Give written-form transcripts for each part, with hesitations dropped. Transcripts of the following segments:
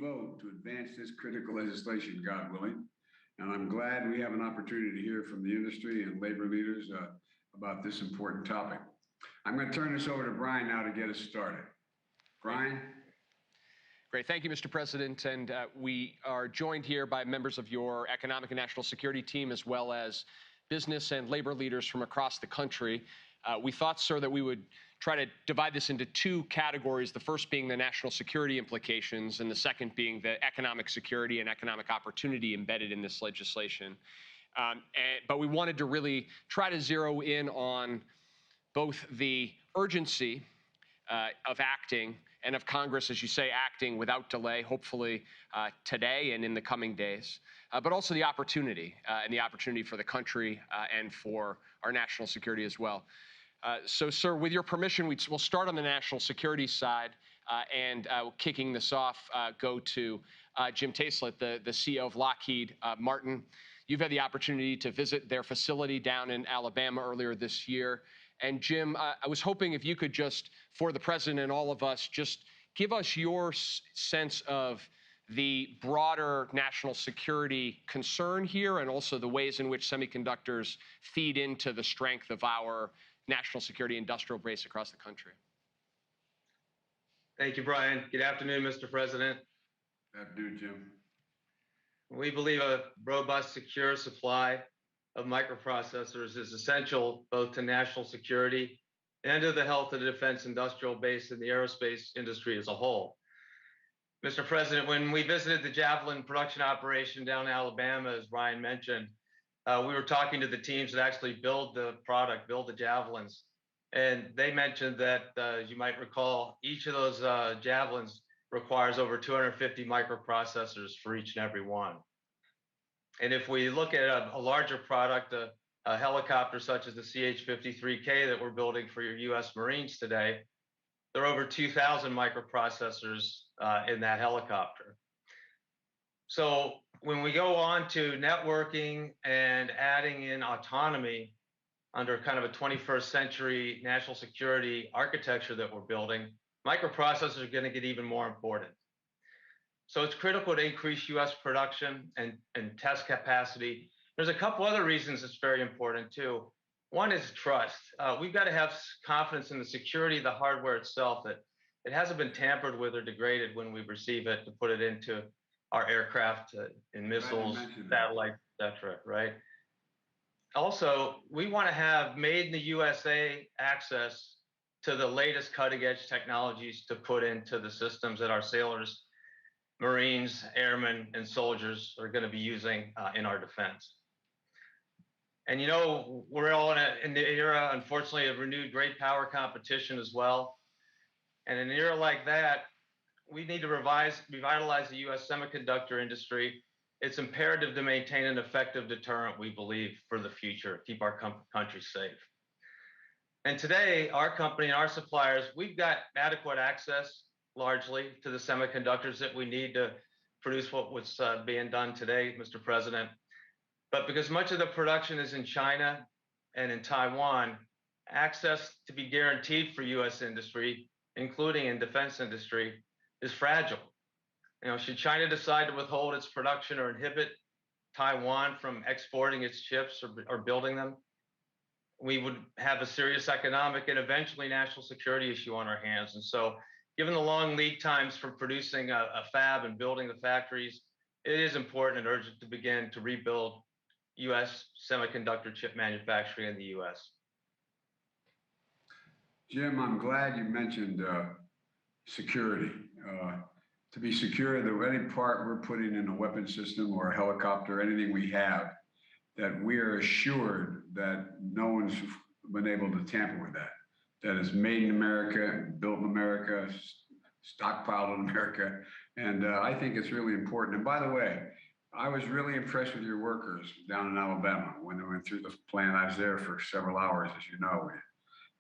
vote to advance this critical legislation, God willing. And I'm glad we have an opportunity to hear from the industry and labor leaders about this important topic. I'm going to turn this over to Brian now to get us started. Brian? Great. Thank you, Mr. President. And we are joined here by members of your economic and national security team, as well as business and labor leaders from across the country. We thought, sir, that we would try to divide this into two categories, the first being the national security implications, and the second being the economic security and economic opportunity embedded in this legislation. But we wanted to really try to zero in on both the urgency of acting and of Congress, as you say, acting without delay, hopefully today and in the coming days, but also the opportunity and the opportunity for the country and for our national security as well. So, sir, with your permission, we'll start on the national security side and kicking this off, go to Jim Taslett, the CEO of Lockheed Martin. You've had the opportunity to visit their facility down in Alabama earlier this year. And Jim, I was hoping if you could just, for the president and all of us, just give us your sense of the broader national security concern here and also the ways in which semiconductors feed into the strength of our national security industrial base across the country. Thank you, Brian. Good afternoon, Mr. President. Good afternoon, Jim. We believe a robust, secure supply of microprocessors is essential both to national security and to the health of the defense industrial base and the aerospace industry as a whole. Mr. President, when we visited the Javelin production operation down in Alabama, as Ryan mentioned, we were talking to the teams that actually build the product, build the Javelins. And they mentioned that, as you might recall, each of those Javelins requires over 250 microprocessors for each and every one. And if we look at a larger product, a helicopter such as the CH-53K that we're building for your US Marines today, there are over 2,000 microprocessors in that helicopter. So when we go on to networking and adding in autonomy under kind of a 21st century national security architecture that we're building, microprocessors are going to get even more important. So it's critical to increase US production and test capacity. There's a couple other reasons it's very important too. One is trust. We've got to have confidence in the security of the hardware itself, that it hasn't been tampered with or degraded when we receive it to put it into our aircraft and missiles, satellites, et cetera, right? Also, we want to have made in the USA access to the latest cutting edge technologies to put into the systems that our sailors, Marines, airmen, and soldiers are going to be using in our defense. And you know, we're all in the era, unfortunately, of renewed great power competition as well. And in an era like that, we need to revitalize the US semiconductor industry. It's imperative to maintain an effective deterrent, we believe, for the future, keep our country safe. And today, our company and our suppliers, we've got adequate access, largely, to the semiconductors that we need to produce what's being done today, Mr. President. But because much of the production is in China and in Taiwan, access to be guaranteed for US industry, including in defense industry, is fragile. You know, should China decide to withhold its production or inhibit Taiwan from exporting its chips or building them, we would have a serious economic and eventually national security issue on our hands. And so, given the long lead times for producing a fab and building the factories, it is important and urgent to begin to rebuild US semiconductor chip manufacturing in the US. Jim, I'm glad you mentioned security. To be secure that any part we're putting in a weapon system or a helicopter, anything we have, that we are assured that no one's been able to tamper with that. That is made in America, built in America, stockpiled in America. And I think it's really important. And by the way, I was really impressed with your workers down in Alabama when they went through the plant. I was there for several hours, as you know.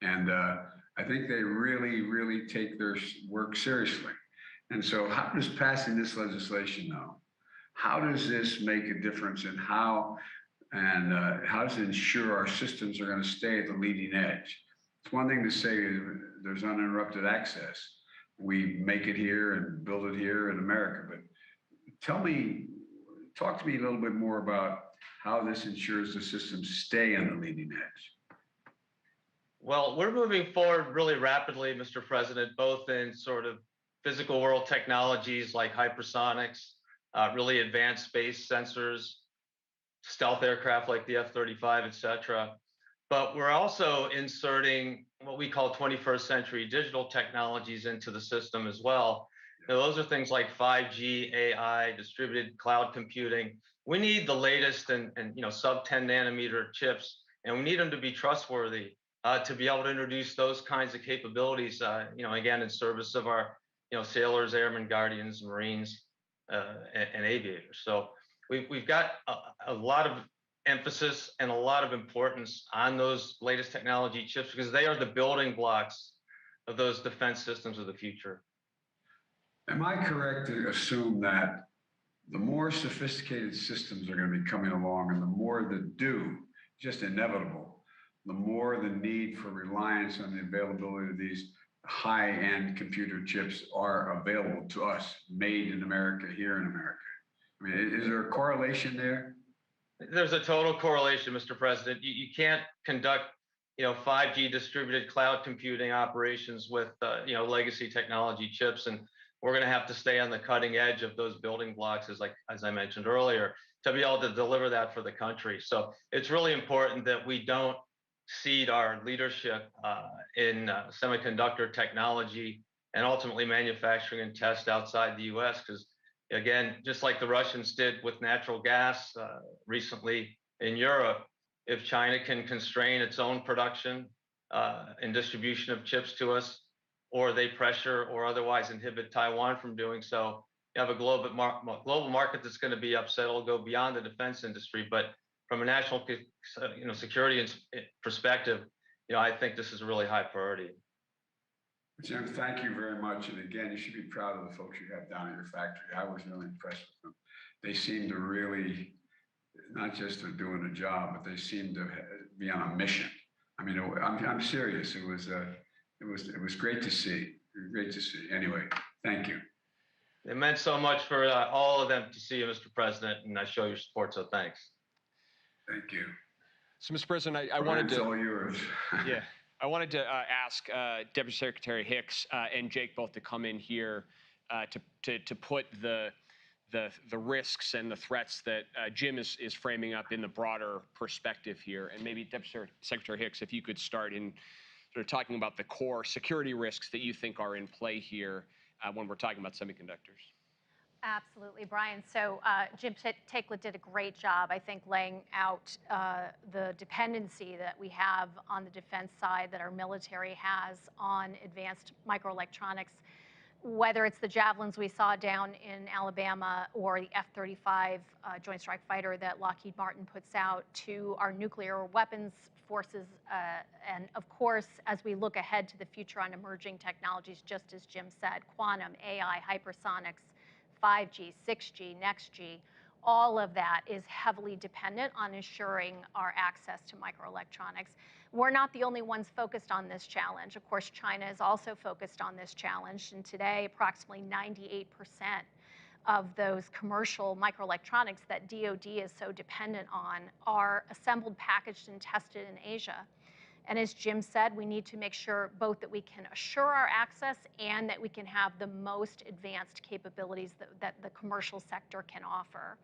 And I think they really, really take their work seriously. And so how does passing this legislation, though, how does this make a difference in how does it ensure our systems are going to stay at the leading edge? It's one thing to say there's uninterrupted access. We make it here and build it here in America, but Talk to me a little bit more about how this ensures the systems stay on the leading edge. Well, we're moving forward really rapidly, Mr. President, both in sort of physical world technologies like hypersonics, really advanced space sensors, stealth aircraft like the F-35, et cetera. But we're also inserting what we call 21st century digital technologies into the system as well. Now, those are things like 5G, AI, distributed cloud computing. We need the latest and sub 10 nanometer chips, and we need them to be trustworthy to be able to introduce those kinds of capabilities. Again, in service of our sailors, airmen, guardians, Marines, and aviators. So we've got a lot of emphasis and a lot of importance on those latest technology chips because they are the building blocks of those defense systems of the future. Am I correct to assume that the more sophisticated systems are going to be coming along and the more that do, just inevitable, the more the need for reliance on the availability of these high-end computer chips are available to us, made in America, here in America? I mean, is there a correlation there? There's a total correlation, Mr. President. You can't conduct 5G distributed cloud computing operations with legacy technology chips, and we're going to have to stay on the cutting edge of those building blocks, as I mentioned earlier, to be able to deliver that for the country. So it's really important that we don't cede our leadership in semiconductor technology and ultimately manufacturing and test outside the U.S. because, again, just like the Russians did with natural gas recently in Europe, if China can constrain its own production and distribution of chips to us, or they pressure or otherwise inhibit Taiwan from doing so, you have a global market that's going to be upset. It'll go beyond the defense industry, but from a national security perspective, I think this is a really high priority. Jim, thank you very much. And again, you should be proud of the folks you have down at your factory. I was really impressed with them. They seem to really, not just to doing a job, but they seem to be on a mission. I mean, I'm serious. It was great to see. Great to see. Anyway, thank you. It meant so much for all of them to see you, Mr. President, and I show your support. So thanks. Thank you. So, Mr. President, I wanted to. It's all yours. Yeah. I wanted to ask Deputy Secretary Hicks and Jake both to come in here to put the risks and the threats that Jim is framing up in the broader perspective here. And maybe Deputy Secretary Hicks, if you could start in sort of talking about the core security risks that you think are in play here when we're talking about semiconductors. Absolutely, Brian. So Jim Takelett did a great job, I think, laying out the dependency that we have on the defense side that our military has on advanced microelectronics, whether it's the Javelins we saw down in Alabama or the F-35 Joint Strike Fighter that Lockheed Martin puts out, to our nuclear weapons forces. And of course, as we look ahead to the future on emerging technologies, just as Jim said, quantum, AI, hypersonics, 5G, 6G, next G, all of that is heavily dependent on ensuring our access to microelectronics. We're not the only ones focused on this challenge. Of course, China is also focused on this challenge. And today, approximately 98% of those commercial microelectronics that DoD is so dependent on are assembled, packaged, and tested in Asia. And as Jim said, we need to make sure both that we can assure our access and that we can have the most advanced capabilities that the commercial sector can offer.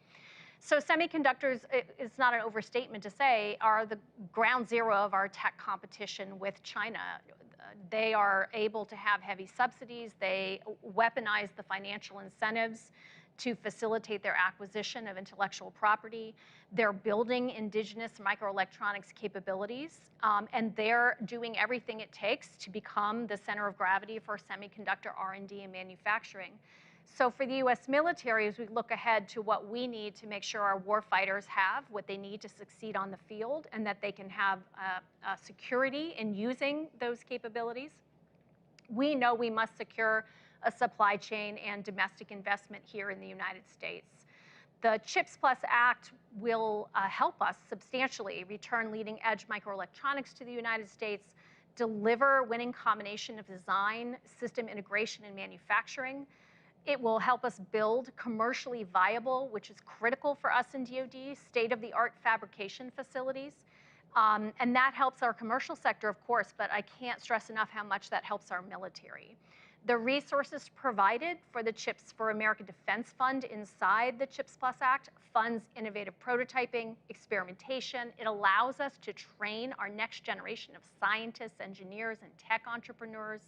So semiconductors, it's not an overstatement to say, are the ground zero of our tech competition with China. They are able to have heavy subsidies. They weaponize the financial incentives to facilitate their acquisition of intellectual property. They're building indigenous microelectronics capabilities, and they're doing everything it takes to become the center of gravity for semiconductor R&D and manufacturing. So for the U.S. military, as we look ahead to what we need to make sure our warfighters have what they need to succeed on the field and that they can have security in using those capabilities, we know we must secure a supply chain and domestic investment here in the United States. The CHIPS Plus Act will help us substantially return leading-edge microelectronics to the United States, deliver winning combination of design, system integration, and manufacturing, It will help us build commercially viable, which is critical for us in DoD, state-of-the-art fabrication facilities. And that helps our commercial sector, of course, but I can't stress enough how much that helps our military. The resources provided for the CHIPS for America Defense Fund inside the CHIPS Plus Act funds innovative prototyping, experimentation. It allows us to train our next generation of scientists, engineers, and tech entrepreneurs.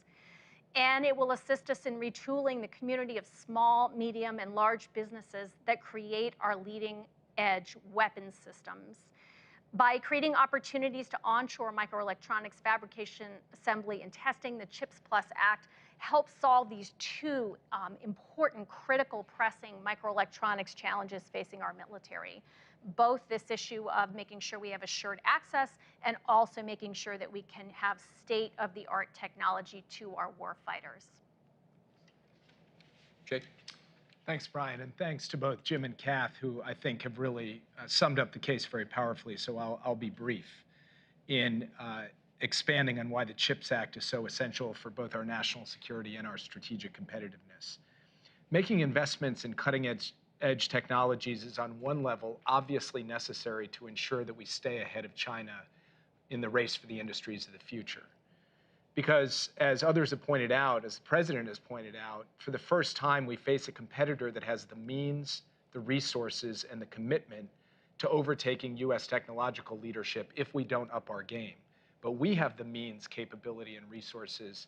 And it will assist us in retooling the community of small, medium, and large businesses that create our leading edge weapons systems. By creating opportunities to onshore microelectronics fabrication, assembly, and testing, the CHIPS Plus Act helps solve these two important, critical, pressing microelectronics challenges facing our military. Both this issue of making sure we have assured access and also making sure that we can have state-of-the-art technology to our warfighters. Jake? Thanks, Brian, and thanks to both Jim and Kath, who I think have really summed up the case very powerfully, so I'll be brief in expanding on why the CHIPS Act is so essential for both our national security and our strategic competitiveness. Making investments in cutting-edge technologies is on one level obviously necessary to ensure that we stay ahead of China in the race for the industries of the future. Because as others have pointed out, as the president has pointed out, for the first time we face a competitor that has the means, the resources, and the commitment to overtaking US technological leadership if we don't up our game. But we have the means, capability, and resources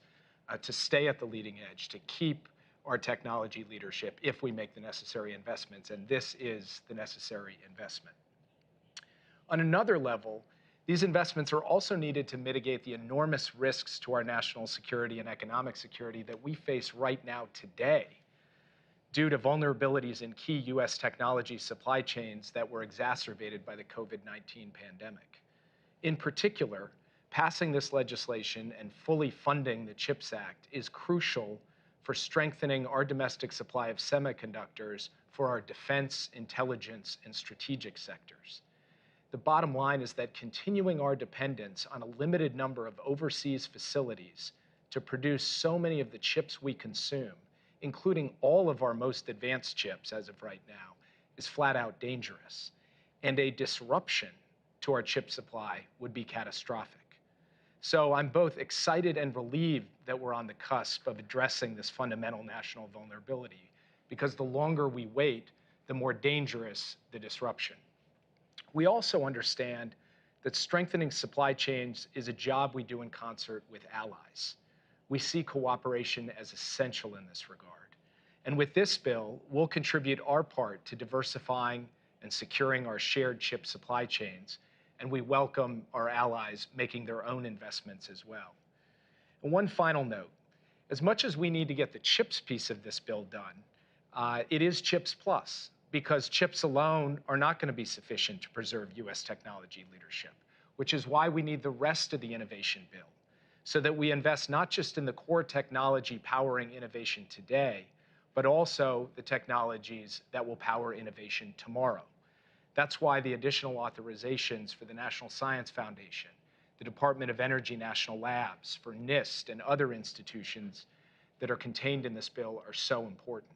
to stay at the leading edge, to keep our technology leadership if we make the necessary investments, and this is the necessary investment. On another level, these investments are also needed to mitigate the enormous risks to our national security and economic security that we face right now today due to vulnerabilities in key US technology supply chains that were exacerbated by the COVID-19 pandemic. In particular, passing this legislation and fully funding the CHIPS Act is crucial for strengthening our domestic supply of semiconductors for our defense, intelligence, and strategic sectors. The bottom line is that continuing our dependence on a limited number of overseas facilities to produce so many of the chips we consume, including all of our most advanced chips as of right now, is flat out dangerous. And a disruption to our chip supply would be catastrophic. So I'm both excited and relieved that we're on the cusp of addressing this fundamental national vulnerability, because the longer we wait, the more dangerous the disruption. We also understand that strengthening supply chains is a job we do in concert with allies. We see cooperation as essential in this regard. And with this bill, we'll contribute our part to diversifying and securing our shared chip supply chains, and we welcome our allies making their own investments as well. And one final note, as much as we need to get the CHIPS piece of this bill done, it is CHIPS Plus, because chips alone are not going to be sufficient to preserve US technology leadership, which is why we need the rest of the innovation bill, so that we invest not just in the core technology powering innovation today, but also the technologies that will power innovation tomorrow. That's why the additional authorizations for the National Science Foundation, the Department of Energy National Labs, for NIST and other institutions that are contained in this bill are so important.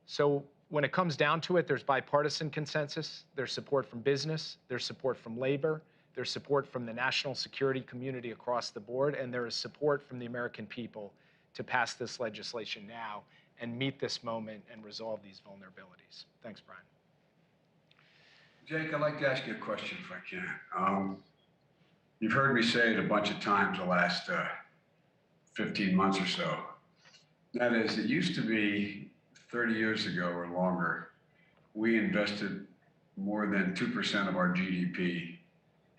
So when it comes down to it, there's bipartisan consensus, there's support from business, there's support from labor, there's support from the national security community across the board, and there is support from the American people to pass this legislation now and meet this moment and resolve these vulnerabilities. Thanks, Brian. Jake, I'd like to ask you a question if I can. You've heard me say it a bunch of times the last 15 months or so. That is, it used to be 30 years ago or longer, we invested more than 2% of our GDP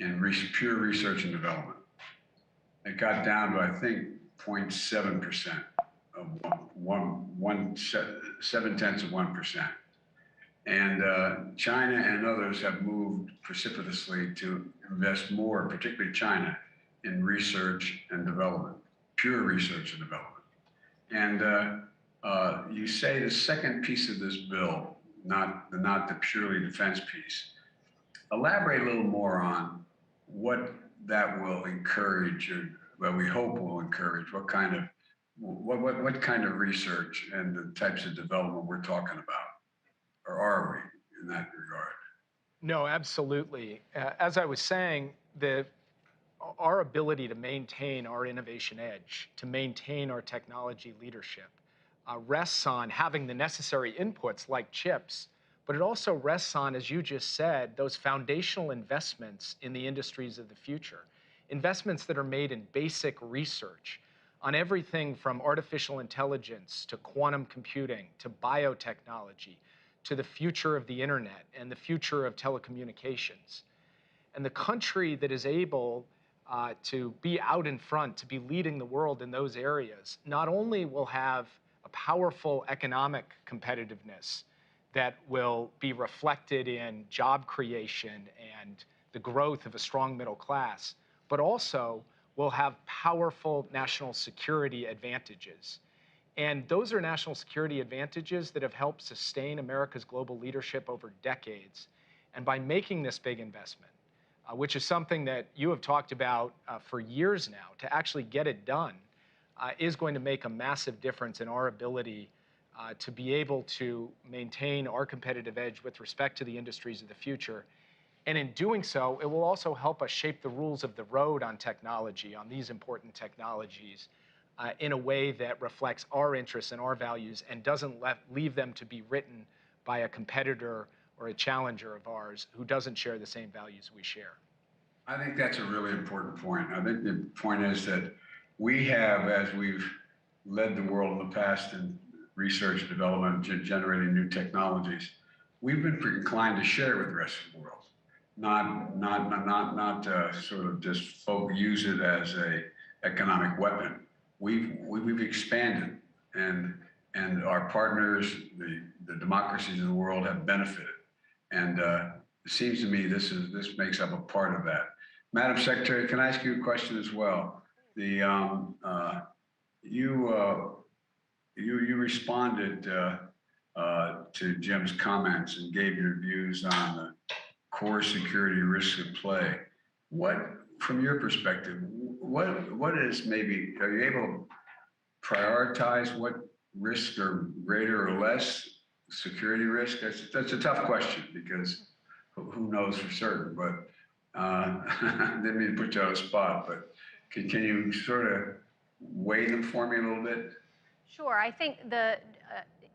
in pure research and development. It got down to, I think, 0.7% of 0.7%. And China and others have moved precipitously to invest more, particularly China, in research and development, pure research and development. And you say the second piece of this bill, not the purely defense piece. Elaborate a little more on what that will encourage, or what we hope will encourage, what kind of what kind of research and the types of development we're talking about, or are we in that regard? No, absolutely. As I was saying, our ability to maintain our innovation edge, to maintain our technology leadership, rests on having the necessary inputs like chips, but it also rests on, as you just said, those foundational investments in the industries of the future. Investments that are made in basic research on everything from artificial intelligence to quantum computing to biotechnology to the future of the internet and the future of telecommunications. And the country that is able to be out in front, to be leading the world in those areas, not only will have a powerful economic competitiveness that will be reflected in job creation and the growth of a strong middle class, but also will have powerful national security advantages. And those are national security advantages that have helped sustain America's global leadership over decades. And by making this big investment, which is something that you have talked about for years now, to actually get it done is going to make a massive difference in our ability to be able to maintain our competitive edge with respect to the industries of the future. And in doing so, it will also help us shape the rules of the road on technology, on these important technologies, in a way that reflects our interests and our values and doesn't leave them to be written by a competitor or a challenger of ours who doesn't share the same values we share. I think that's a really important point. I think the point is that we have, as we've led the world in the past in research and development, generating new technologies, we've been inclined to share with the rest of the world, not sort of just use it as a economic weapon. We've expanded, and our partners, the democracies of the world, have benefited. And it seems to me this makes up a part of that. Madam Secretary, can I ask you a question as well? You responded to Jim's comments and gave your views on the core security risks at play. What, from your perspective, what is maybe, are you able to prioritize what risks are greater or less security risk? That's a tough question because who knows for certain, but didn't mean to put you on the spot, but can you sort of weigh them for me a little bit? Sure. I think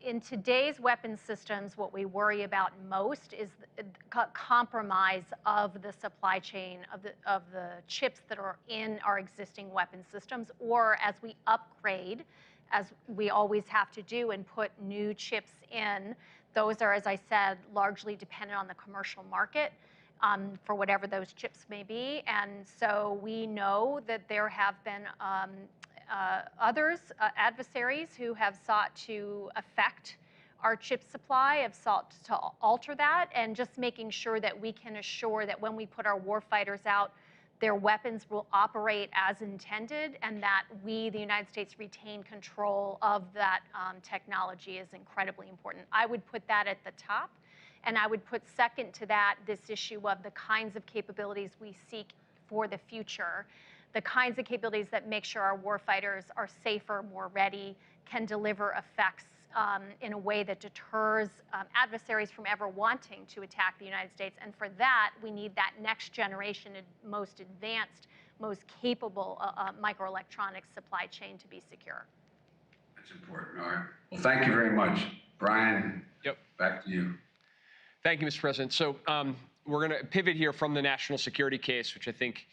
in today's weapons systems, what we worry about most is the compromise of the supply chain of the chips that are in our existing weapons systems, or as we upgrade, as we always have to do, and put new chips in. Those are, as I said, largely dependent on the commercial market for whatever those chips may be. And so we know that there have been adversaries who have sought to affect our chip supply, have sought to alter that, and just making sure that we can assure that when we put our warfighters out, their weapons will operate as intended, and that we, the United States, retain control of that technology is incredibly important. I would put that at the top, and I would put second to that this issue of the kinds of capabilities we seek for the future, the kinds of capabilities that make sure our warfighters are safer, more ready, can deliver effects in a way that deters adversaries from ever wanting to attack the United States. And for that, we need that next generation, most advanced, most capable microelectronics supply chain to be secure. That's important. All right. Well, thank you very much. Brian, back to you. Thank you, Mr. President. So we're going to pivot here from the national security case, which I think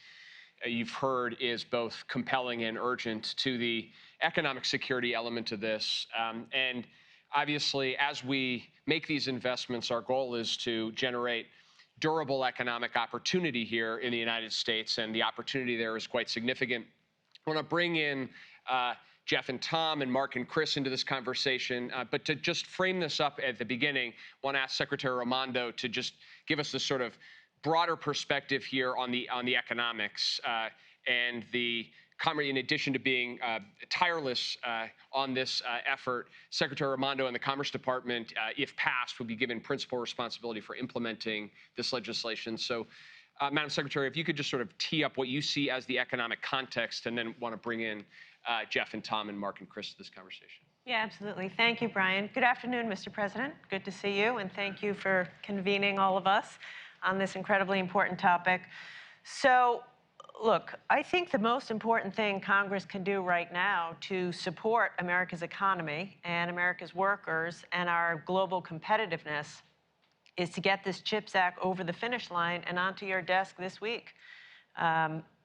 you've heard is both compelling and urgent, to the economic security element of this. And obviously, as we make these investments, our goal is to generate durable economic opportunity here in the United States, and the opportunity there is quite significant. I want to bring in Jeff and Tom and Mark and Chris into this conversation, but to just frame this up at the beginning, I want to ask Secretary Raimondo to just give us this sort of broader perspective here on the economics and in addition to being tireless on this effort, Secretary Raimondo and the Commerce Department, if passed, will be given principal responsibility for implementing this legislation. So, Madam Secretary, if you could just sort of tee up what you see as the economic context, and then want to bring in Jeff and Tom and Mark and Chris to this conversation. Yeah, absolutely. Thank you, Brian. Good afternoon, Mr. President. Good to see you, and thank you for convening all of us on this incredibly important topic. So, look, I think the most important thing Congress can do right now to support America's economy and America's workers and our global competitiveness is to get this CHIPS Act over the finish line and onto your desk this week.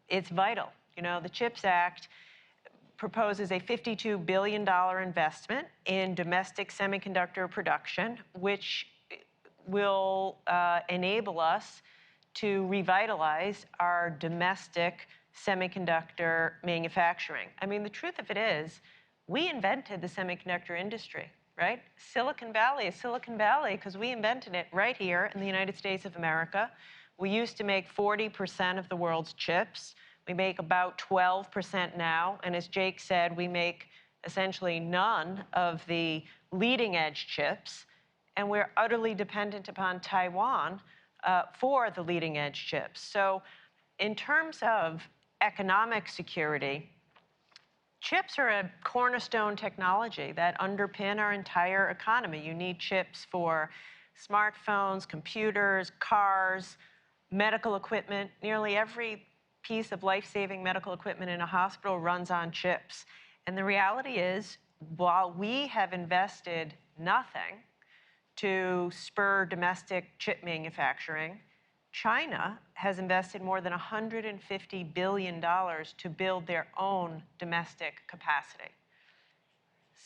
It's vital. You know, the CHIPS Act proposes a $52 billion investment in domestic semiconductor production, which will enable us to revitalize our domestic semiconductor manufacturing. I mean, the truth of it is, we invented the semiconductor industry, right? Silicon Valley is Silicon Valley because we invented it right here in the United States of America. We used to make 40% of the world's chips. We make about 12% now, and as Jake said, we make essentially none of the leading edge chips, and we're utterly dependent upon Taiwan for the leading edge chips. So in terms of economic security, chips are a cornerstone technology that underpin our entire economy. You need chips for smartphones, computers, cars, medical equipment. Nearly every piece of life-saving medical equipment in a hospital runs on chips. And the reality is, while we have invested nothing to spur domestic chip manufacturing, China has invested more than $150 billion to build their own domestic capacity.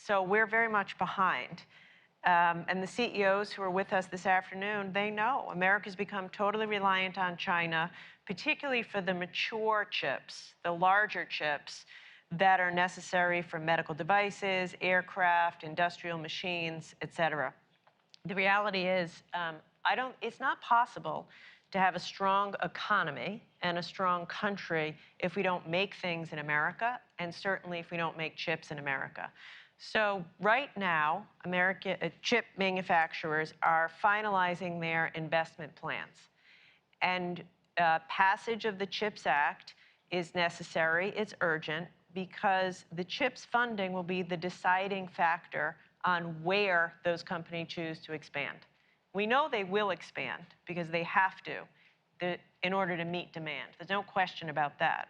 So we're very much behind. And the CEOs who are with us this afternoon, they know America's become totally reliant on China, particularly for the mature chips, the larger chips that are necessary for medical devices, aircraft, industrial machines, et cetera. The reality is, it's not possible to have a strong economy and a strong country if we don't make things in America, and certainly if we don't make chips in America. So right now, chip manufacturers are finalizing their investment plans. And passage of the CHIPS Act is necessary, it's urgent, because the CHIPS funding will be the deciding factor on where those companies choose to expand. We know they will expand because they have to in order to meet demand. There's no question about that.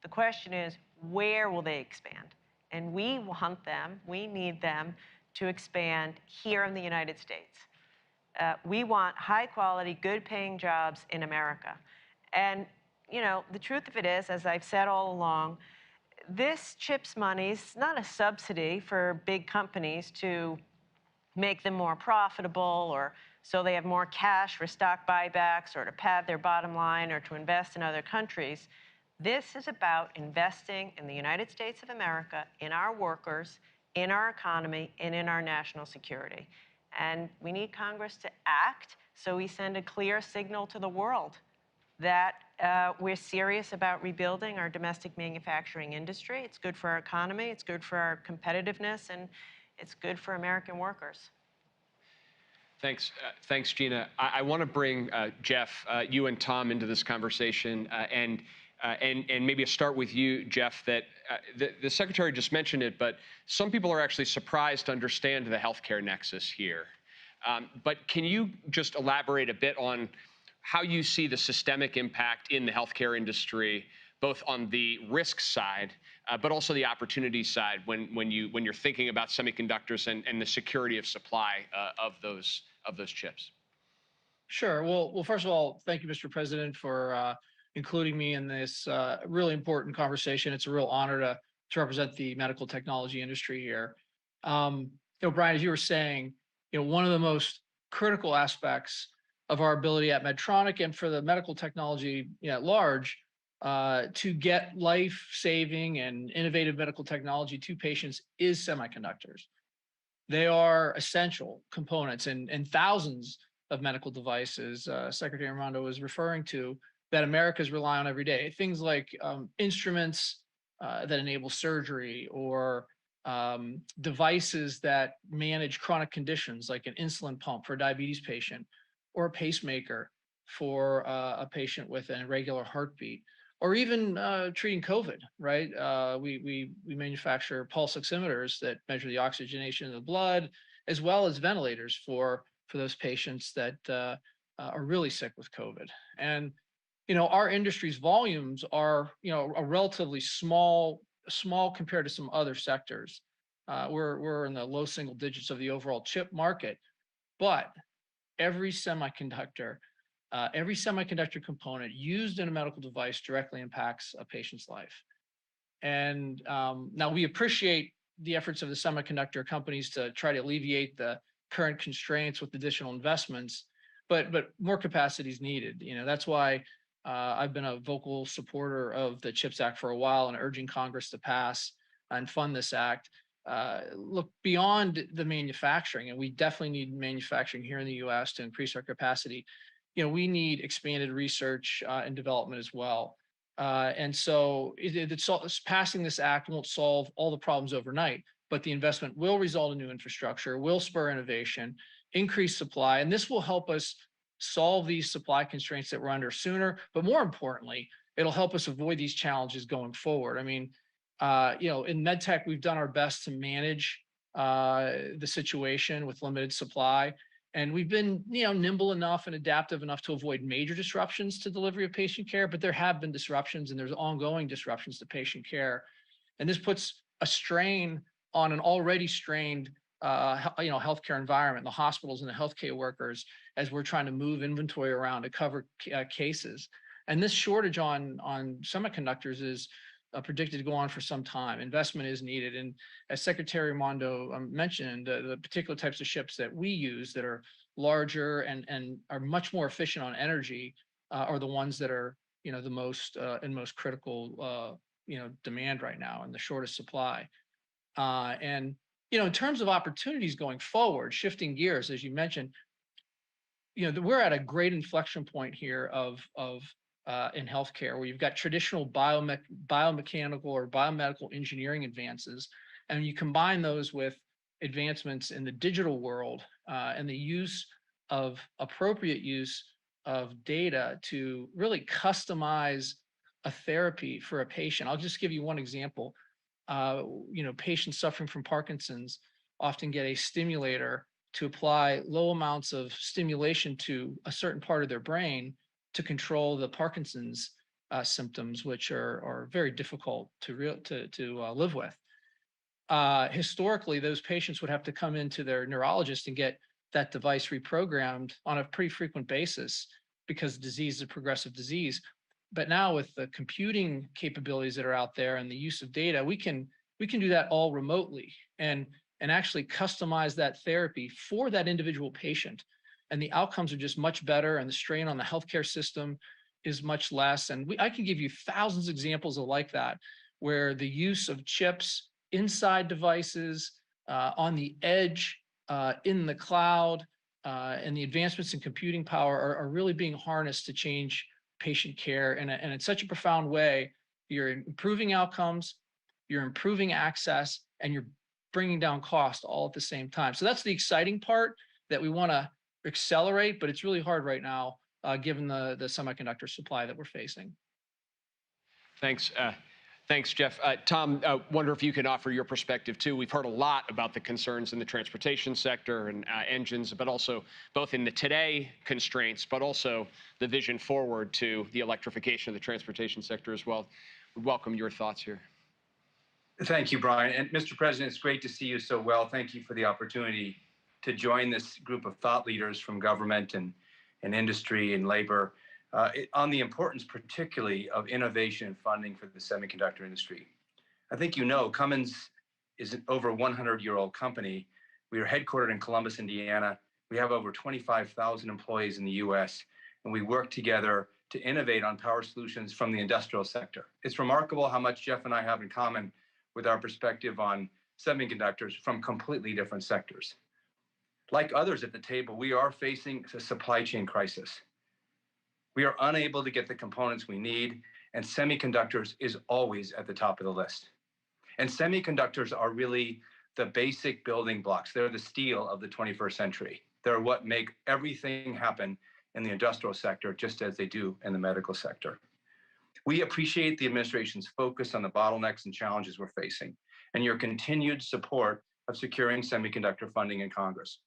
The question is, where will they expand? And we want them, we need them to expand here in the United States. We want high quality, good paying jobs in America. And you know, the truth of it is, as I've said all along, this CHIPS money is not a subsidy for big companies to make them more profitable or so they have more cash for stock buybacks or to pad their bottom line or to invest in other countries. This is about investing in the United States of America, in our workers, in our economy, and in our national security. And we need Congress to act so we send a clear signal to the world that we're serious about rebuilding our domestic manufacturing industry. It's good for our economy, it's good for our competitiveness, and it's good for American workers. Thanks, Gina. I want to bring Jeff, you and Tom into this conversation, and maybe start with you, Jeff. That the Secretary just mentioned it, but some people are actually surprised to understand the healthcare nexus here. But can you just elaborate a bit on how you see the systemic impact in the healthcare industry, both on the risk side, but also the opportunity side when you're thinking about semiconductors and the security of supply of those chips? Sure. Well, first of all, thank you, Mr. President, for including me in this really important conversation. It's a real honor to represent the medical technology industry here. You know, Brian, as you were saying, you know, one of the most critical aspects of our ability at Medtronic and for the medical technology at large to get life-saving and innovative medical technology to patients is semiconductors. They are essential components and thousands of medical devices Secretary Raimondo was referring to that Americans rely on every day. Things like instruments that enable surgery or devices that manage chronic conditions like an insulin pump for a diabetes patient or a pacemaker for a patient with an irregular heartbeat. or even treating COVID, right? We manufacture pulse oximeters that measure the oxygenation of the blood, as well as ventilators for those patients that are really sick with COVID. And our industry's volumes are a relatively small compared to some other sectors. We're in the low single digits of the overall chip market, but every semiconductor component used in a medical device directly impacts a patient's life. And now we appreciate the efforts of the semiconductor companies to try to alleviate the current constraints with additional investments, but more capacity is needed. That's why I've been a vocal supporter of the CHIPS Act for a while and urging Congress to pass and fund this act. Look beyond the manufacturing, and we definitely need manufacturing here in the U.S. to increase our capacity. We need expanded research and development as well. And so passing this act won't solve all the problems overnight, but the investment will result in new infrastructure, will spur innovation, increase supply, and this will help us solve these supply constraints that we're under sooner. But more importantly, it'll help us avoid these challenges going forward. I mean, in medtech, we've done our best to manage the situation with limited supply. And we've been, nimble enough and adaptive enough to avoid major disruptions to delivery of patient care, but there have been disruptions and there's ongoing disruptions to patient care. And this puts a strain on an already strained, healthcare environment, the hospitals and the healthcare workers, as we're trying to move inventory around to cover cases. And this shortage on semiconductors is predicted to go on for some time. Investment is needed. And as Secretary Mondo mentioned, the particular types of ships that we use that are larger and are much more efficient on energy are the ones that are, the most and most critical, demand right now and the shortest supply. And, in terms of opportunities going forward, shifting gears, as you mentioned, we're at a great inflection point here in healthcare, where you've got traditional biomechanical or biomedical engineering advances, and you combine those with advancements in the digital world and the appropriate use of data to really customize a therapy for a patient. I'll just give you one example. Patients suffering from Parkinson's often get a stimulator to apply low amounts of stimulation to a certain part of their brain to control the Parkinson's symptoms, which are very difficult to live with. Historically, those patients would have to come into their neurologist and get that device reprogrammed on a pretty frequent basis because disease is a progressive disease. But now with the computing capabilities that are out there and the use of data, we can do that all remotely and actually customize that therapy for that individual patient. And the outcomes are just much better, and the strain on the healthcare system is much less. And I can give you thousands of examples of like that, where the use of chips inside devices, on the edge, in the cloud, and the advancements in computing power are really being harnessed to change patient care. And in such a profound way, you're improving outcomes, you're improving access, and you're bringing down cost all at the same time. So that's the exciting part that we want to accelerate, but it's really hard right now, given the semiconductor supply that we're facing. Thanks. Thanks, Jeff. Tom, wonder if you can offer your perspective too. We've heard a lot about the concerns in the transportation sector and engines, but also both in the today constraints, but also the vision forward to the electrification of the transportation sector as well. We welcome your thoughts here. Thank you, Brian. And Mr. President, it's great to see you so well. Thank you for the opportunity to join this group of thought leaders from government and industry and labor on the importance particularly of innovation and funding for the semiconductor industry. I think Cummins is an over 100-year-old company. We are headquartered in Columbus, Indiana. We have over 25,000 employees in the US, and we work together to innovate on power solutions from the industrial sector. It's remarkable how much Jeff and I have in common with our perspective on semiconductors from completely different sectors. Like others at the table, we are facing a supply chain crisis. We are unable to get the components we need, and semiconductors is always at the top of the list. And semiconductors are really the basic building blocks. They're the steel of the 21st century. They're what make everything happen in the industrial sector, just as they do in the medical sector. We appreciate the administration's focus on the bottlenecks and challenges we're facing and your continued support of securing semiconductor funding in Congress.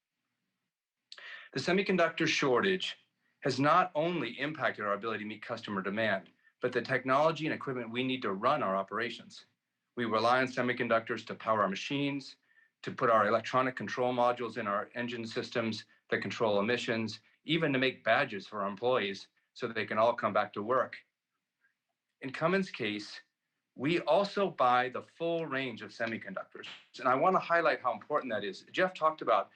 The semiconductor shortage has not only impacted our ability to meet customer demand, but the technology and equipment we need to run our operations. We rely on semiconductors to power our machines, to put our electronic control modules in our engine systems that control emissions, even to make badges for our employees so that they can all come back to work. In Cummins' case, we also buy the full range of semiconductors. And I want to highlight how important that is. Jeff talked about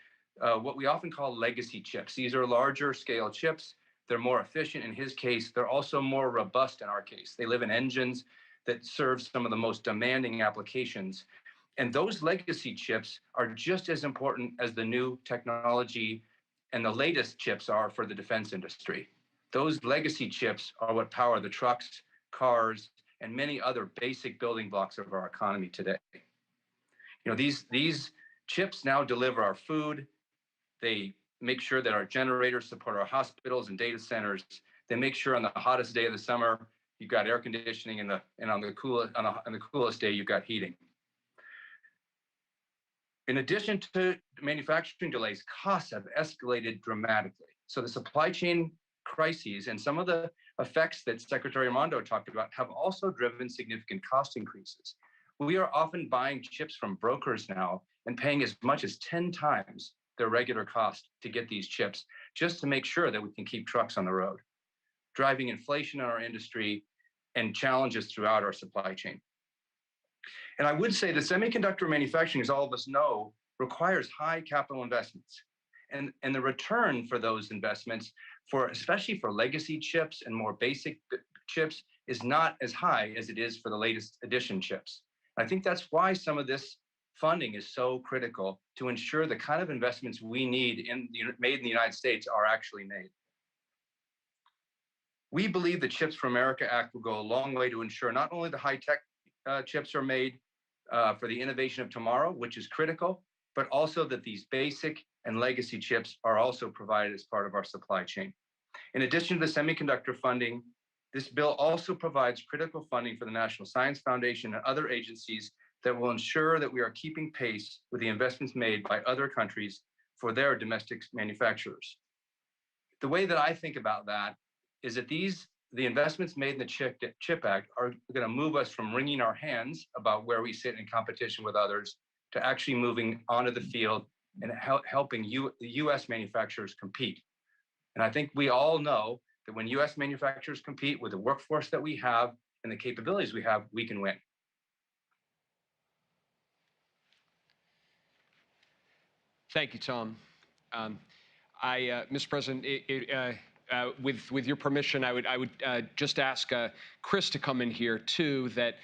what we often call legacy chips. These are larger scale chips. They're more efficient in his case. They're also more robust in our case. They live in engines that serve some of the most demanding applications. And those legacy chips are just as important as the new technology and the latest chips are for the defense industry. Those legacy chips are what power the trucks, cars, and many other basic building blocks of our economy today. You know, these chips now deliver our food. They make sure that our generators support our hospitals and data centers. They make sure on the hottest day of the summer, you've got air conditioning, and on the coolest day, you've got heating. In addition to manufacturing delays, costs have escalated dramatically. So the supply chain crises and some of the effects that Secretary Armando talked about have also driven significant cost increases. We are often buying chips from brokers now and paying as much as 10 times their regular cost to get these chips, just to make sure that we can keep trucks on the road, driving inflation in our industry and challenges throughout our supply chain. And I would say that semiconductor manufacturing, as all of us know, requires high capital investments. And the return for those investments, especially for legacy chips and more basic chips, is not as high as it is for the latest edition chips. And I think that's why some of this funding is so critical to ensure the kind of investments we need made in the United States are actually made. We believe the Chips for America Act will go a long way to ensure not only the high-tech chips are made for the innovation of tomorrow, which is critical, but also that these basic and legacy chips are also provided as part of our supply chain. In addition to the semiconductor funding, this bill also provides critical funding for the National Science Foundation and other agencies that will ensure that we are keeping pace with the investments made by other countries for their domestic manufacturers. The way that I think about that is that the investments made in the CHIP Act are going to move us from wringing our hands about where we sit in competition with others to actually moving onto the field and helping the U.S. manufacturers compete. And I think we all know that when U.S. manufacturers compete with the workforce that we have and the capabilities we have, we can win. Thank you, Tom. Mr. President, with your permission, I would just ask Chris to come in here too. That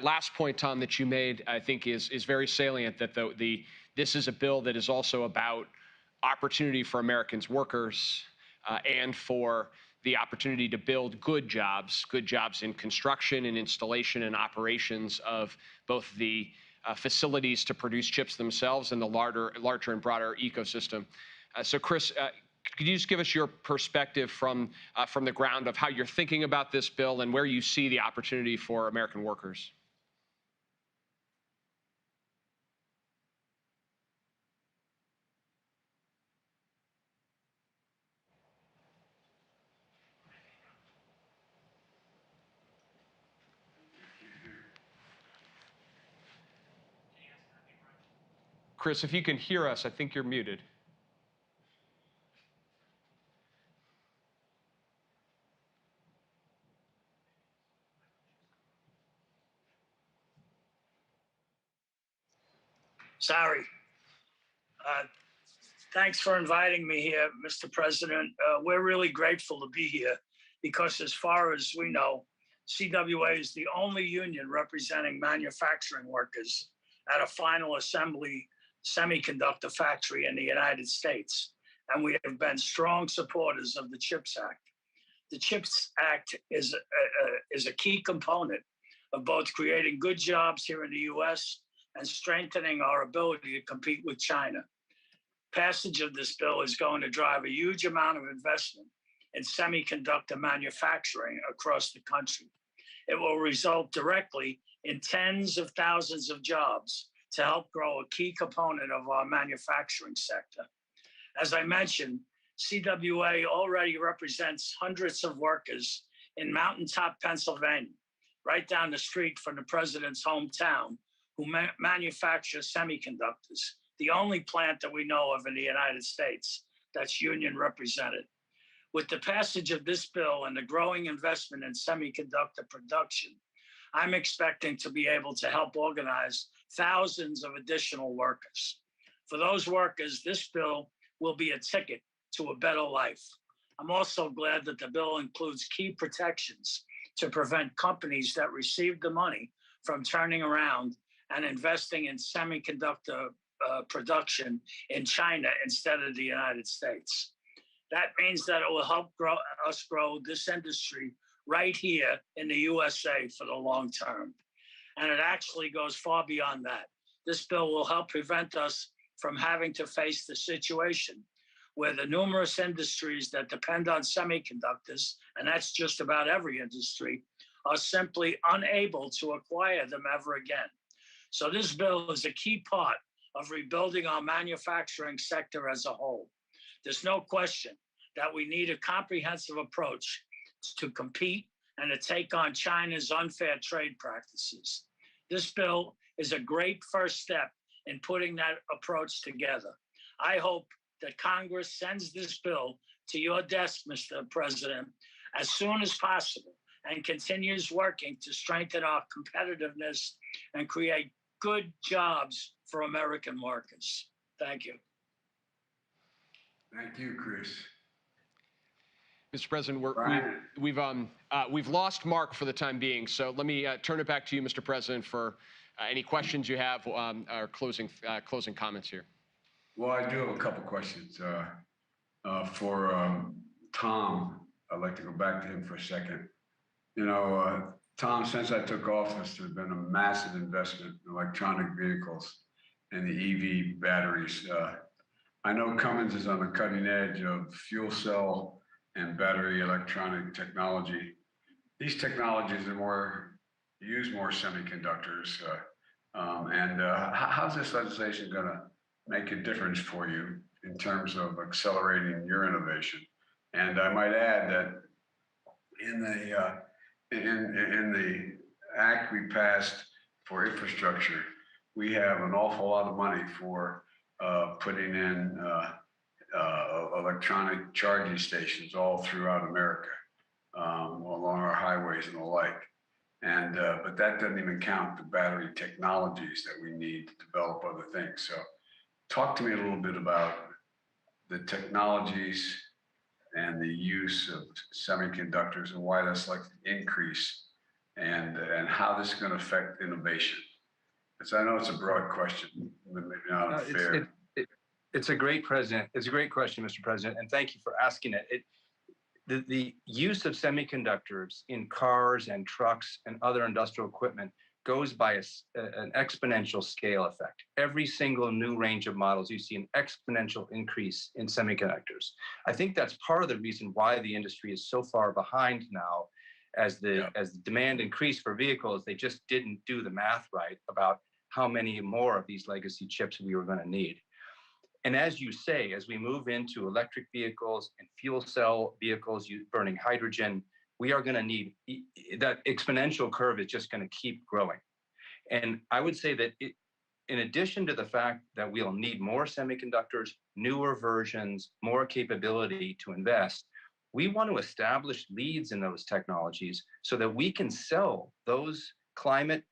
last point, Tom, that you made, I think is very salient. That this is a bill that is also about opportunity for Americans workers and for the opportunity to build good jobs in construction and installation and operations of both the facilities to produce chips themselves and the larger and broader ecosystem. So Chris, could you just give us your perspective from the ground of how you're thinking about this bill and where you see the opportunity for American workers? Chris, if you can hear us, I think you're muted. Sorry. Thanks for inviting me here, Mr. President. We're really grateful to be here because as far as we know, CWA is the only union representing manufacturing workers at a final assembly semiconductor factory in the United States. And we have been strong supporters of the CHIPS Act. The CHIPS Act is a key component of both creating good jobs here in the US and strengthening our ability to compete with China. Passage of this bill is going to drive a huge amount of investment in semiconductor manufacturing across the country. It will result directly in tens of thousands of jobs to help grow a key component of our manufacturing sector. As I mentioned, CWA already represents hundreds of workers in Mountaintop, Pennsylvania, right down the street from the president's hometown, who manufacture semiconductors, the only plant that we know of in the United States that's union represented. With the passage of this bill and the growing investment in semiconductor production, I'm expecting to be able to help organize thousands of additional workers. For those workers, this bill will be a ticket to a better life. I'm also glad that the bill includes key protections to prevent companies that receive the money from turning around and investing in semiconductor production in China instead of the United States. That means that it will help us grow this industry right here in the USA for the long term. And it actually goes far beyond that. This bill will help prevent us from having to face the situation where the numerous industries that depend on semiconductors, and that's just about every industry, are simply unable to acquire them ever again. So this bill is a key part of rebuilding our manufacturing sector as a whole. There's no question that we need a comprehensive approach to compete and to take on China's unfair trade practices. This bill is a great first step in putting that approach together. I hope that Congress sends this bill to your desk, Mr. President, as soon as possible and continues working to strengthen our competitiveness and create good jobs for American workers. Thank you. Thank you, Chris. Mr. President, Brian. we've lost Mark for the time being, so let me turn it back to you, Mr. President, for any questions you have or closing comments here. Well, I do have a couple questions. For Tom, I'd like to go back to him for a second. You know, Tom, since I took office, there's been a massive investment in electronic vehicles and the EV batteries. I know Cummins is on the cutting edge of fuel cell and battery electronic technology. These technologies use more semiconductors. How's this legislation going to make a difference for you in terms of accelerating your innovation? And I might add that in the act we passed for infrastructure, we have an awful lot of money for putting in electronic charging stations all throughout America, along our highways and the like. But that doesn't even count the battery technologies that we need to develop other things. So talk to me a little bit about the technologies and the use of semiconductors and why that's like an increase and how this is going to affect innovation. Because I know it's a broad question, maybe not fair. It's a great question, Mr. President, and thank you for asking it. The use of semiconductors in cars and trucks and other industrial equipment goes by an exponential scale effect. Every single new range of models, you see an exponential increase in semiconductors. I think that's part of the reason why the industry is so far behind now. As the demand increased for vehicles, they just didn't do the math right about how many more of these legacy chips we were going to need. And as you say, as we move into electric vehicles and fuel cell vehicles burning hydrogen, we are going to need that exponential curve is just going to keep growing. And I would say that in addition to the fact that we'll need more semiconductors, newer versions, more capability to invest, we want to establish leads in those technologies so that we can sell those climate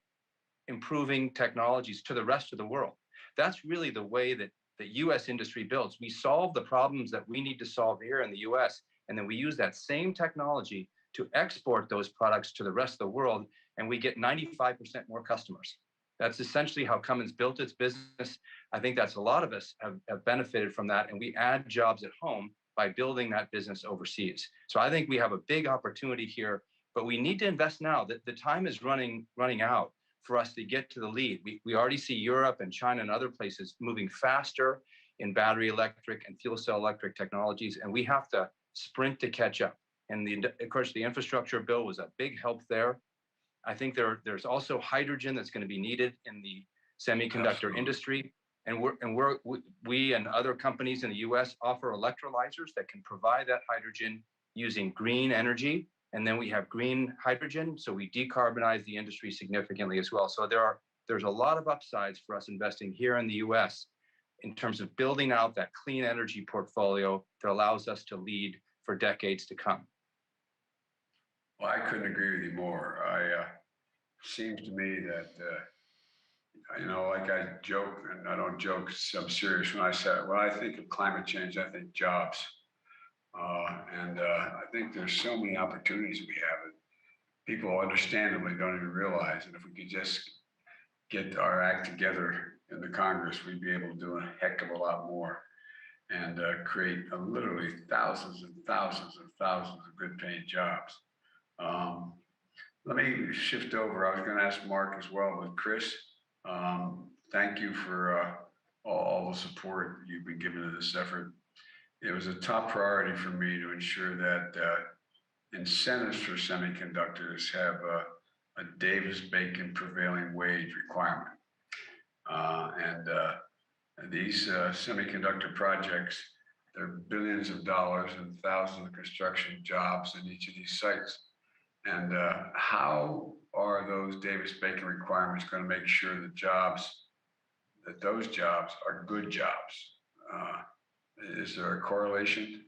improving technologies to the rest of the world. That's really the way that the US industry builds. We solve the problems that we need to solve here in the US, and then we use that same technology to export those products to the rest of the world, and we get 95% more customers. That's essentially how Cummins built its business. I think that's a lot of us have benefited from that, and we add jobs at home by building that business overseas. So I think we have a big opportunity here, but we need to invest now. The time is running out for us to get to the lead. We already see Europe and China and other places moving faster in battery electric and fuel cell electric technologies, and we have to sprint to catch up. And of course, the infrastructure bill was a big help there. I think there's also hydrogen that's going to be needed in the semiconductor Absolutely. industry. And we and other companies in the US offer electrolyzers that can provide that hydrogen using green energy. And then we have green hydrogen. So we decarbonize the industry significantly as well. So there's a lot of upsides for us investing here in the US in terms of building out that clean energy portfolio that allows us to lead for decades to come. Well, I couldn't agree with you more. Seems to me that, like I joke, and I don't joke, I'm serious when I think of climate change, I think jobs. I think there's so many opportunities we have that people understandably don't even realize. And if we could just get our act together in the Congress, we'd be able to do a heck of a lot more and create literally thousands and thousands and thousands of good paying jobs. Let me shift over. I was going to ask Mark as well, but Chris, thank you for all the support you've been giving to this effort. It was a top priority for me to ensure that incentives for semiconductors have a Davis-Bacon prevailing wage requirement. These semiconductor projects, they're billions of dollars and thousands of construction jobs in each of these sites. And how are those Davis-Bacon requirements going to make sure that those jobs are good jobs? Is there a correlation?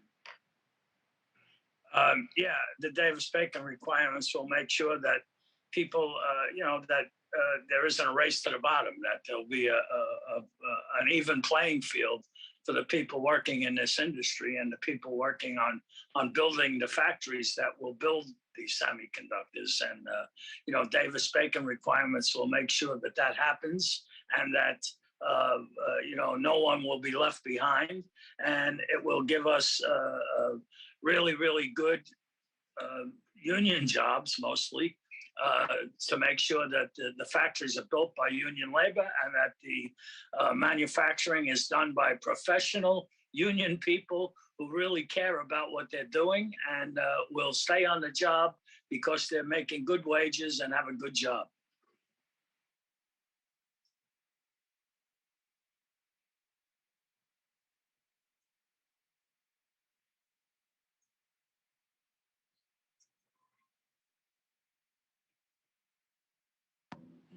Yeah, the Davis-Bacon requirements will make sure that people, that there isn't a race to the bottom, that there'll be an even playing field for the people working in this industry and the people working on building the factories that will build these semiconductors. And, Davis-Bacon requirements will make sure that that happens and that, no one will be left behind. And it will give us really, really good union jobs, mostly, to make sure that the factories are built by union labor and that the manufacturing is done by professional union people who really care about what they're doing and will stay on the job because they're making good wages and have a good job.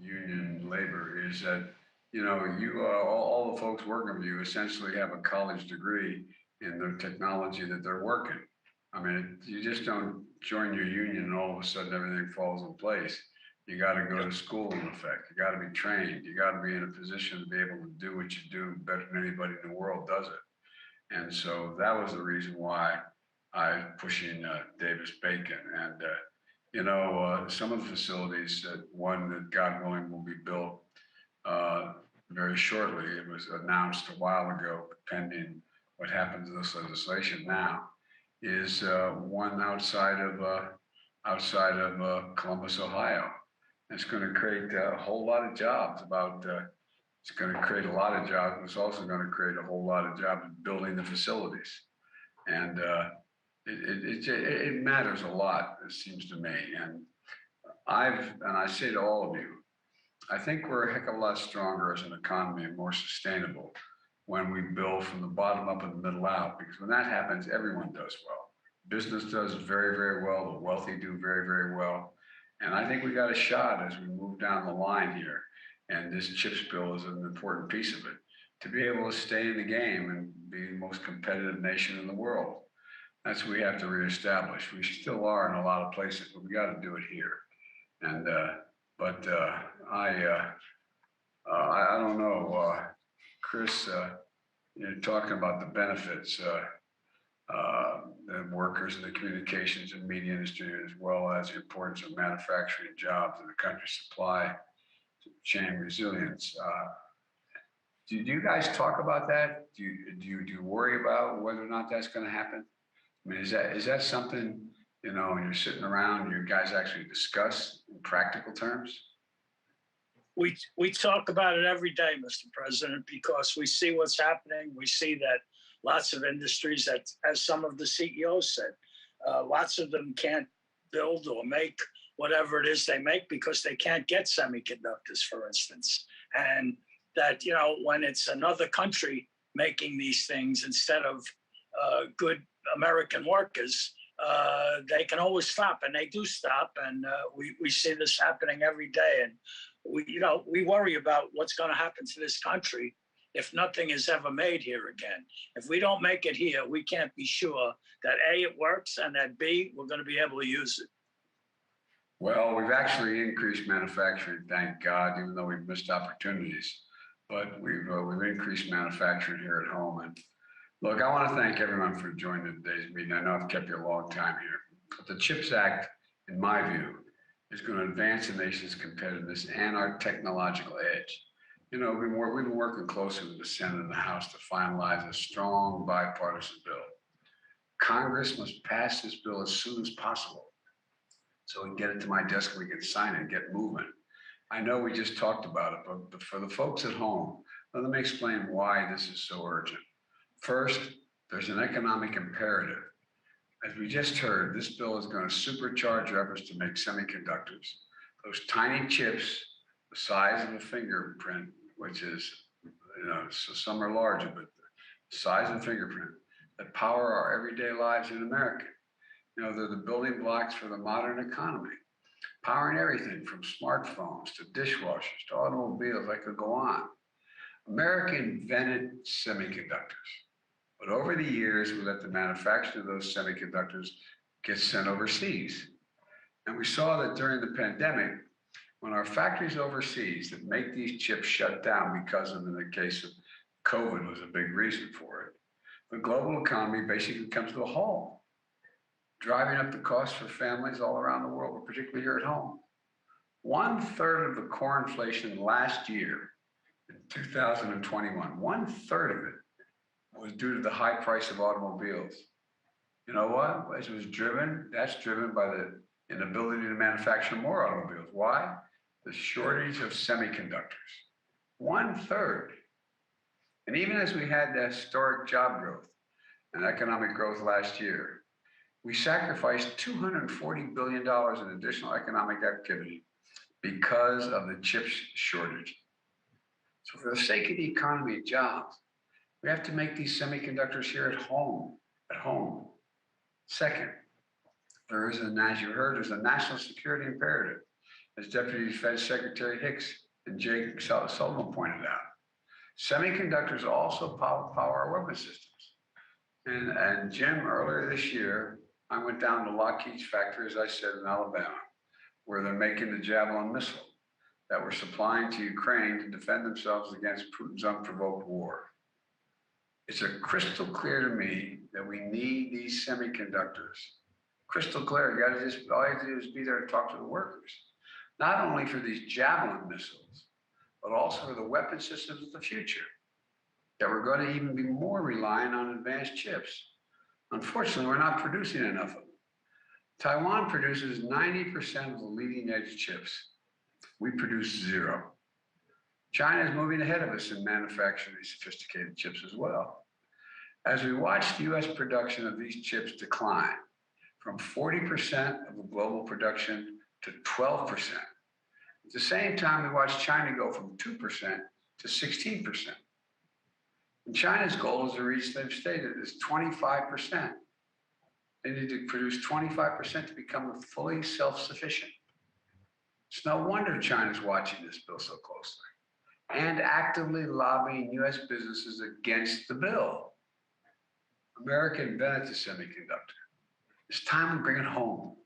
Union labor is that, all the folks working with you essentially have a college degree in the technology that they're working. I mean, you just don't join your union and all of a sudden everything falls in place. You got to go to school, in effect. You got to be trained. You got to be in a position to be able to do what you do better than anybody in the world does it. And so that was the reason why I'm pushing Davis-Bacon. And some of the facilities, one that God willing will be built very shortly. It was announced a while ago, pending what happens to this legislation now, is one outside of Columbus, Ohio. It's going to create a whole lot of jobs. It's going to create a lot of jobs, but it's also going to create a whole lot of jobs building the facilities. And it matters a lot, it seems to me. And I say to all of you, I think we're a heck of a lot stronger as an economy and more sustainable when we build from the bottom up and the middle out, because when that happens, everyone does well. Business does very, very well. The wealthy do very, very well. And I think we got a shot as we move down the line here. And this CHIPS bill is an important piece of it, to be able to stay in the game and be the most competitive nation in the world. That's what we have to reestablish. We still are in a lot of places, but we got to do it here. And I don't know, Chris. You're talking about the benefits, the workers in the communications and media industry, as well as the importance of manufacturing jobs and the country's supply chain resilience. Do you guys talk about that? Do you worry about whether or not that's going to happen? I mean, is that something, when you're sitting around, you guys actually discuss in practical terms? We talk about it every day, Mr. President, because we see what's happening. We see that lots of industries, that, as some of the CEOs said, lots of them can't build or make whatever it is they make because they can't get semiconductors, for instance. And that, when it's another country making these things instead of good American workers, they can always stop, and they do stop. And we see this happening every day. And we worry about what's going to happen to this country if nothing is ever made here again. If we don't make it here, we can't be sure that A, it works, and that B, we're going to be able to use it. Well, we've actually increased manufacturing, thank God, even though we've missed opportunities. But we've increased manufacturing here at home. And look, I want to thank everyone for joining today's meeting. I know I've kept you a long time here. But the CHIPS Act, in my view, is going to advance the nation's competitiveness and our technological edge. We've been working closely with the Senate and the House to finalize a strong bipartisan bill. Congress must pass this bill as soon as possible so we can get it to my desk and we can sign it and get moving. I know we just talked about it, but for the folks at home, let me explain why this is so urgent. First, there's an economic imperative. As we just heard, this bill is going to supercharge our efforts to make semiconductors. Those tiny chips, the size of a fingerprint, which is, so some are larger, but the size of a fingerprint, that power our everyday lives in America. They're the building blocks for the modern economy, powering everything from smartphones to dishwashers to automobiles. I could go on. America invented semiconductors, but over the years, we let the manufacture of those semiconductors get sent overseas. And we saw that during the pandemic, when our factories overseas that make these chips shut down because of, in the case of COVID, was a big reason for it, the global economy basically comes to a halt, driving up the cost for families all around the world, but particularly here at home. 1/3 of the core inflation last year, in 2021, 1/3 of it was due to the high price of automobiles. You know what? That's driven by the inability to manufacture more automobiles. Why? The shortage of semiconductors. 1/3. And even as we had the historic job growth and economic growth last year, we sacrificed $240 billion in additional economic activity because of the chip shortage. So for the sake of the economy and jobs, we have to make these semiconductors here at home. Second, as you heard, there's a national security imperative, as Deputy Defense Secretary Hicks and Jake Sullivan pointed out. Semiconductors also power our weapon systems. And Jim, earlier this year, I went down to Lockheed's factory, as I said, in Alabama, where they're making the Javelin missile that we're supplying to Ukraine to defend themselves against Putin's unprovoked war. It's crystal clear to me that we need these semiconductors. Crystal clear. All you have to do is be there to talk to the workers, not only for these Javelin missiles, but also for the weapon systems of the future, that we're going to even be more reliant on advanced chips. Unfortunately, we're not producing enough of them. Taiwan produces 90% of the leading edge chips. We produce 0. China is moving ahead of us in manufacturing these sophisticated chips as well. As we watch the US production of these chips decline from 40% of the global production to 12%, at the same time, we watch China go from 2% to 16%. And China's goal is to reach, they've stated, is 25%. They need to produce 25% to become fully self-sufficient. It's no wonder China's watching this bill so closely and actively lobbying US businesses against the bill. America invented the semiconductor. It's time we bring it home.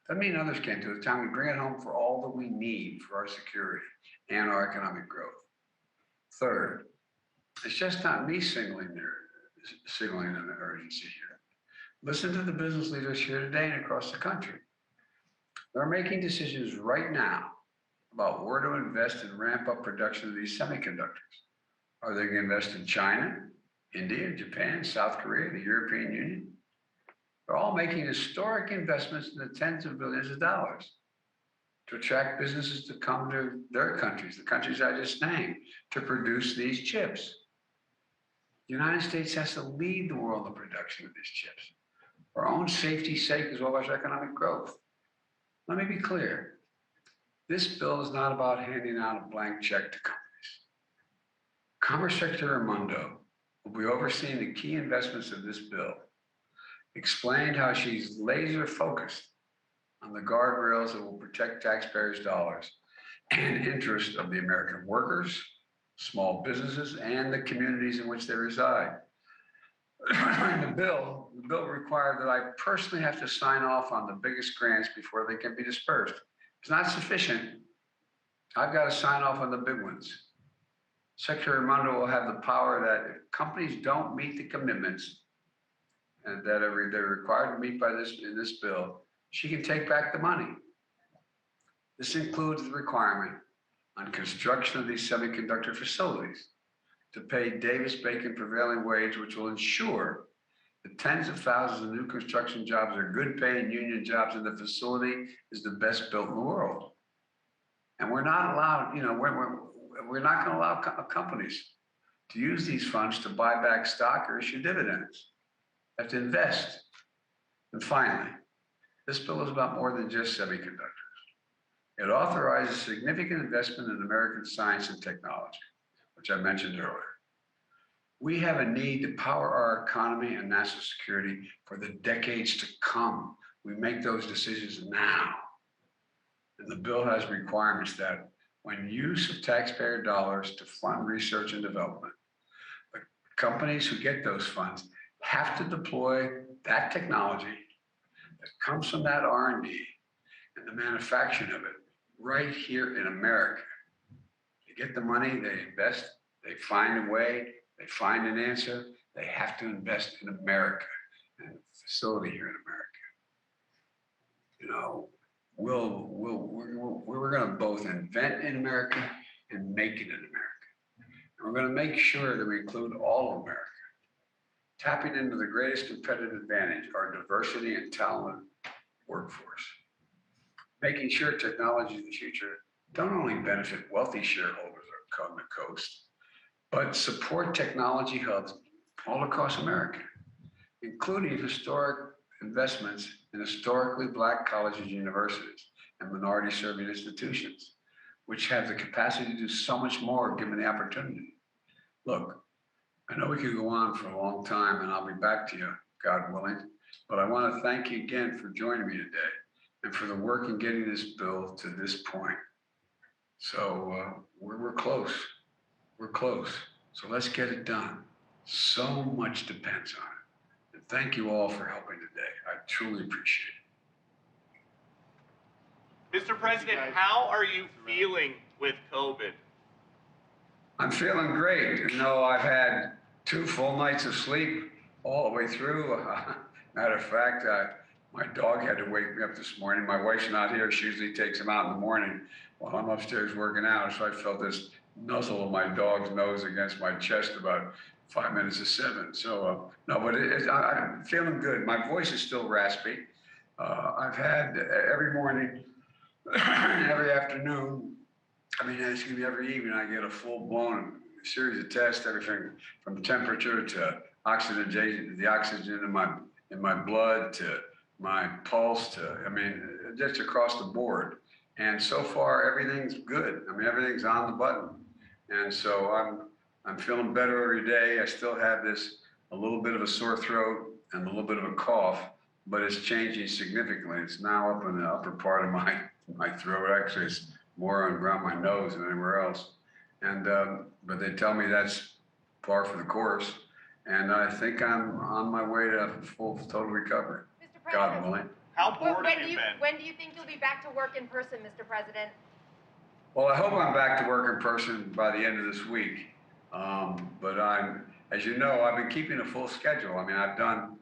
Doesn't mean others can't do it. It's time we bring it home for all that we need for our security and our economic growth. Third, it's just not me signaling an urgency here. Listen to the business leaders here today and across the country. They're making decisions right now about where to invest and ramp up production of these semiconductors. Are they going to invest in China, India, Japan, South Korea, the European Union? They're all making historic investments in the tens of billions of dollars to attract businesses to come to their countries, the countries I just named, to produce these chips. The United States has to lead the world in the production of these chips, for our own safety's sake as well as economic growth. Let me be clear. This bill is not about handing out a blank check to companies. Commerce Secretary Raimondo will be overseeing the key investments of this bill, explained how she's laser focused on the guardrails that will protect taxpayers' dollars and interests of the American workers, small businesses, and the communities in which they reside. The bill required that I personally have to sign off on the biggest grants before they can be dispersed. It's not sufficient. I've got to sign off on the big ones. Secretary Raimondo will have the power that if companies don't meet the commitments and that they're required to meet in this bill, she can take back the money. This includes the requirement on construction of these semiconductor facilities to pay Davis-Bacon prevailing wage, which will ensure that tens of thousands of new construction jobs are good paying union jobs, and the facility is the best built in the world. And we're not allowed, we're not going to allow companies to use these funds to buy back stock or issue dividends. They have to invest. And finally, this bill is about more than just semiconductors. It authorizes significant investment in American science and technology, which I mentioned earlier. We have a need to power our economy and national security for the decades to come. We make those decisions now. And the bill has requirements that when use of taxpayer dollars to fund research and development, the companies who get those funds have to deploy that technology that comes from that R&D and the manufacturing of it right here in America. They get the money, they invest, they find a way, they find an answer. They have to invest in America and a facility here in America. We're going to both invent in America and make it in America. And we're going to make sure that we include all of America, tapping into the greatest competitive advantage, our diversity and talented workforce. Making sure technology in the future don't only benefit wealthy shareholders on the coast, but support technology hubs all across America, including historic investments in historically Black colleges and universities and minority-serving institutions, which have the capacity to do so much more given the opportunity. Look, I know we could go on for a long time, and I'll be back to you, God willing, but I want to thank you again for joining me today and for the work in getting this bill to this point. So we're close. We're close. So let's get it done. So much depends on it. And thank you all for helping today. I truly appreciate it. Mr. President, how are you feeling with COVID? I'm feeling great. I've had 2 full nights of sleep all the way through. Matter of fact, my dog had to wake me up this morning. My wife's not here. She usually takes him out in the morning while I'm upstairs working out. So I felt this nuzzle of my dog's nose against my chest about 5 minutes to 7. So no, but I'm feeling good. My voice is still raspy. I've had every morning, every afternoon, every evening, I get a full-blown series of tests, everything from temperature to the oxygen in my blood to my pulse to, just across the board. And so far, everything's good. Everything's on the button. And so I'm feeling better every day. I still have a little bit of a sore throat and a little bit of a cough, but it's changing significantly. It's now up in the upper part of my throat. Actually, it's more around my nose than anywhere else. And but they tell me that's par for the course. And I think I'm on my way to full total recovery. Mr. President, God willing. How bored have you been? When do you think you'll be back to work in person, Mr. President? Well, I hope I'm back to work in person by the end of this week. But as you know, I've been keeping a full schedule. I've done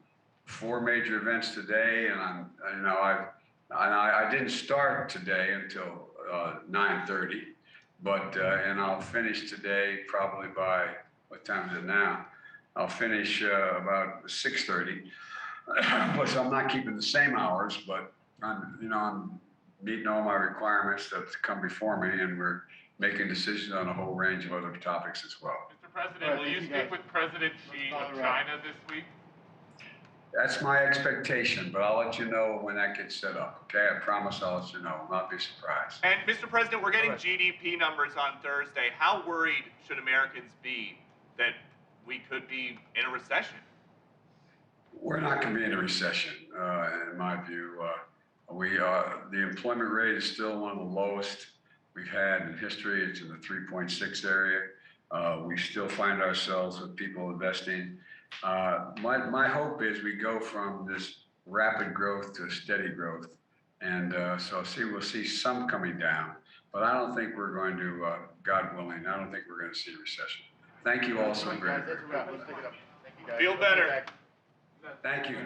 4 major events today, and I didn't start today until 9:30, and I'll finish today probably by, what time is it now? I'll finish about 6:30. So I'm not keeping the same hours, but I'm meeting all my requirements that come before me, and we're making decisions on a whole range of other topics as well. Mr. President, will you speak with President Xi of China this week? That's my expectation, but I'll let you know when that gets set up, okay? I promise I'll let you know. I'll not be surprised. And Mr. President, we're getting GDP numbers on Thursday. How worried should Americans be that we could be in a recession? We're not going to be in a recession, in my view. The employment rate is still one of the lowest we've had in history. It's in the 3.6 area. We still find ourselves with people investing. My hope is we go from this rapid growth to steady growth. And so we'll see some coming down. But I don't think we're going to, God willing, I don't think we're going to see a recession. Thank you all so very much. Feel better. Thank you.